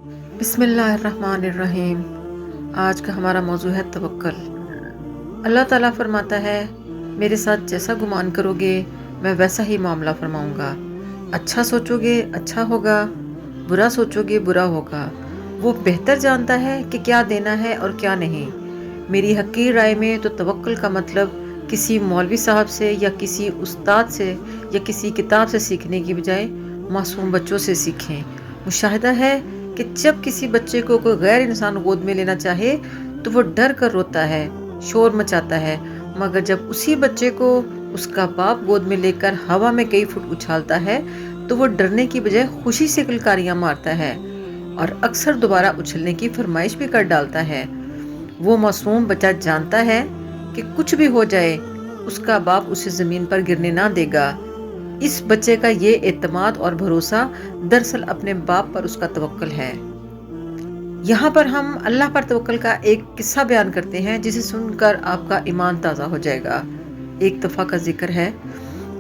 بسم اللہ الرحمن الرحیم۔ آج کا ہمارا موضوع ہے توکل۔ اللہ تعالیٰ فرماتا ہے، میرے ساتھ جیسا گمان کرو گے میں ویسا ہی معاملہ فرماؤں گا۔ اچھا سوچو گے اچھا ہوگا، برا سوچو گے برا ہوگا۔ وہ بہتر جانتا ہے کہ کیا دینا ہے اور کیا نہیں۔ میری حقیر رائے میں تو توکل کا مطلب کسی مولوی صاحب سے یا کسی استاد سے یا کسی کتاب سے سیکھنے کی بجائے معصوم بچوں سے سیکھیں۔ مشاہدہ ہے کہ جب کسی بچے کو کوئی غیر انسان گود میں لینا چاہے تو وہ ڈر کر روتا ہے، شور مچاتا ہے، مگر جب اسی بچے کو اس کا باپ گود میں لے کر ہوا میں کئی فٹ اچھالتا ہے تو وہ ڈرنے کی بجائے خوشی سے کلکاریاں مارتا ہے اور اکثر دوبارہ اچھلنے کی فرمائش بھی کر ڈالتا ہے۔ وہ معصوم بچہ جانتا ہے کہ کچھ بھی ہو جائے اس کا باپ اسے زمین پر گرنے نہ دے گا۔ اس بچے کا یہ اعتماد اور بھروسہ دراصل اپنے باپ پر اس کا توکل ہے۔ یہاں پر ہم اللہ پر توکل کا ایک قصہ بیان کرتے ہیں جسے سن کر آپ کا ایمان تازہ ہو جائے گا۔ ایک دفعہ کا ذکر ہے،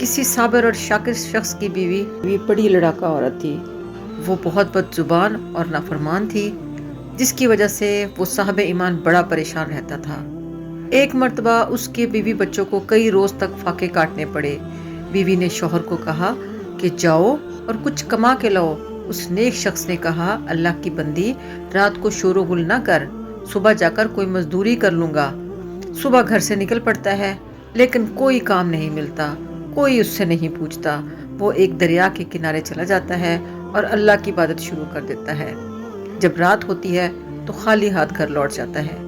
کسی صابر اور شاکر شخص کی بیوی بڑی لڑاکا عورت تھی۔ وہ بہت بد زبان اور نافرمان تھی، جس کی وجہ سے وہ صاحب ایمان بڑا پریشان رہتا تھا۔ ایک مرتبہ اس کے بیوی بچوں کو کئی روز تک فاقے کاٹنے پڑے۔ بیوی نے شوہر کو کہا کہ جاؤ اور کچھ کما کے لاؤ۔ اس نیک شخص نے کہا، اللہ کی بندی، رات کو شور و غل نہ کر، صبح جا کر کوئی مزدوری کر لوں گا۔ صبح گھر سے نکل پڑتا ہے لیکن کوئی کام نہیں ملتا، کوئی اس سے نہیں پوچھتا۔ وہ ایک دریا کے کنارے چلا جاتا ہے اور اللہ کی عبادت شروع کر دیتا ہے۔ جب رات ہوتی ہے تو خالی ہاتھ گھر لوٹ جاتا ہے۔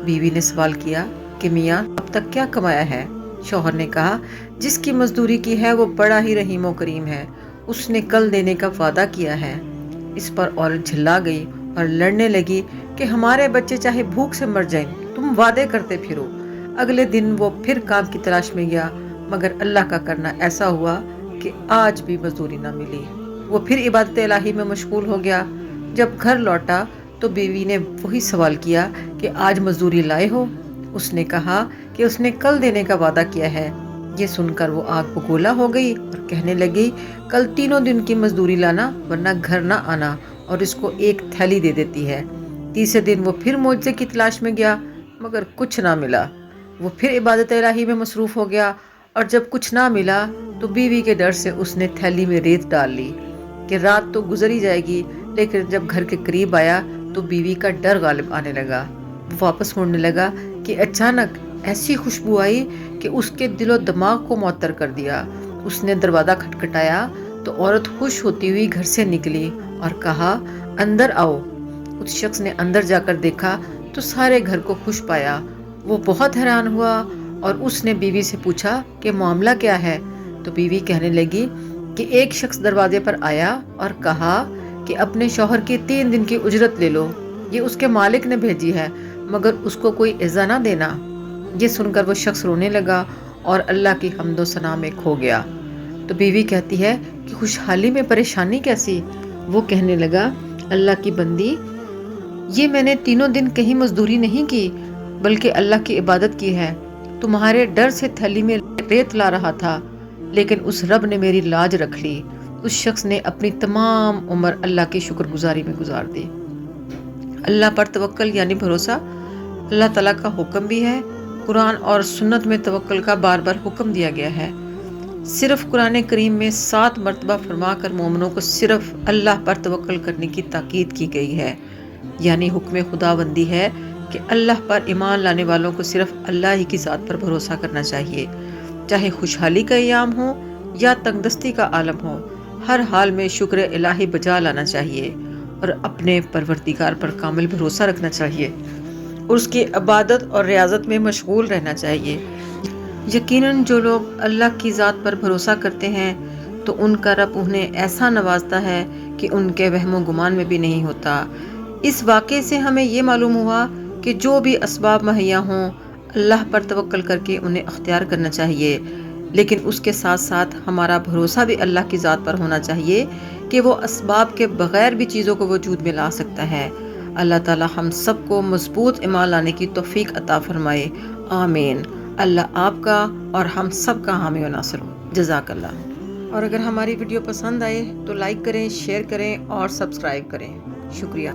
بیوی نے سوال کیا کہ میاں اب تک کیا کمایا ہے؟ شوہر نے کہا، جس کی مزدوری کی ہے وہ بڑا ہی رحیم و کریم ہے، اس نے کل دینے کا وعدہ کیا ہے۔ اس پر عورت جھلا گئی اور لڑنے لگی کہ ہمارے بچے چاہے بھوک سے مر جائیں، تم وعدے کرتے پھرو۔ اگلے دن وہ پھر کام کی تلاش میں گیا، مگر اللہ کا کرنا ایسا ہوا کہ آج بھی مزدوری نہ ملی۔ وہ پھر عبادت الہی میں مشغول ہو گیا۔ جب گھر لوٹا تو بیوی نے وہی سوال کیا کہ آج مزدوری لائے ہو؟ اس نے کہا کہ اس نے کل دینے کا وعدہ کیا ہے۔ یہ سن کر وہ آگ بگولا ہو گئی اور کہنے لگی، کل تینوں دن کی مزدوری لانا ورنہ گھر نہ آنا، اور اس کو ایک تھیلی دے دیتی ہے۔ تیسرے دن وہ پھر معجزے کی تلاش میں گیا، مگر کچھ نہ ملا۔ وہ پھر عبادت الہی میں مصروف ہو گیا، اور جب کچھ نہ ملا تو بیوی کے ڈر سے اس نے تھیلی میں ریت ڈال لی کہ رات تو گزر ہی جائے گی۔ لیکن جب گھر کے قریب آیا تو بیوی کا ڈر غالب آنے لگا۔ وہ واپس مڑنے لگا کہ اچانک ایسی خوشبو آئی کہ اس کے دل و دماغ کو معطر کر دیا۔ اس نے دروازہ کھٹکھٹایا تو عورت خوش ہوتی ہوئی گھر سے نکلی اور کہا، اندر آؤ۔ اس شخص نے اندر جا کر دیکھا تو سارے گھر کو خوش پایا۔ وہ بہت حیران ہوا اور اس نے بیوی سے پوچھا کہ معاملہ کیا ہے؟ تو بیوی کہنے لگی کہ ایک شخص دروازے پر آیا اور کہا کہ اپنے شوہر کی 3 دن کی اجرت لے لو، یہ اس کے مالک نے بھیجی ہے، مگر اس کو کوئی ایذا نہ دینا۔ یہ سن کر وہ شخص رونے لگا اور اللہ کی حمد و ثنا میں کھو گیا۔ تو بیوی کہتی ہے کہ خوشحالی میں پریشانی کیسی؟ وہ کہنے لگا، اللہ کی بندی، یہ میں نے 3 دن کہیں مزدوری نہیں کی بلکہ اللہ کی عبادت کی ہے۔ تمہارے ڈر سے تھیلی میں ریت لا رہا تھا، لیکن اس رب نے میری لاج رکھ لی۔ اس شخص نے اپنی تمام عمر اللہ کی شکر گزاری میں گزار دی۔ اللہ پر توکل یعنی بھروسہ اللہ تعالیٰ کا حکم بھی ہے۔ قرآن اور سنت میں توکل کا بار بار حکم دیا گیا ہے۔ صرف قرآن کریم میں 7 مرتبہ فرما کر مومنوں کو صرف اللہ پر توکل کرنے کی تاکید کی گئی ہے، یعنی حکم خداوندی ہے کہ اللہ پر ایمان لانے والوں کو صرف اللہ ہی کی ذات پر بھروسہ کرنا چاہیے، چاہے خوشحالی کا ایام ہو یا تنگدستی کا عالم ہو۔ ہر حال میں شکر الہی بجا لانا چاہیے اور اپنے پروردگار پر کامل بھروسہ رکھنا چاہیے اور اس کی عبادت اور ریاضت میں مشغول رہنا چاہیے۔ یقیناً جو لوگ اللہ کی ذات پر بھروسہ کرتے ہیں تو ان کا رب انہیں ایسا نوازتا ہے کہ ان کے وہم و گمان میں بھی نہیں ہوتا۔ اس واقعے سے ہمیں یہ معلوم ہوا کہ جو بھی اسباب مہیا ہوں اللہ پر توکل کر کے انہیں اختیار کرنا چاہیے، لیکن اس کے ساتھ ساتھ ہمارا بھروسہ بھی اللہ کی ذات پر ہونا چاہیے کہ وہ اسباب کے بغیر بھی چیزوں کو وجود میں لا سکتا ہے۔ اللہ تعالی ہم سب کو مضبوط ایمان لانے کی توفیق عطا فرمائے، آمین۔ اللہ آپ کا اور ہم سب کا حامی و ناصر ہو۔ جزاک اللہ۔ اور اگر ہماری ویڈیو پسند آئے تو لائک کریں، شیئر کریں اور سبسکرائب کریں۔ شکریہ۔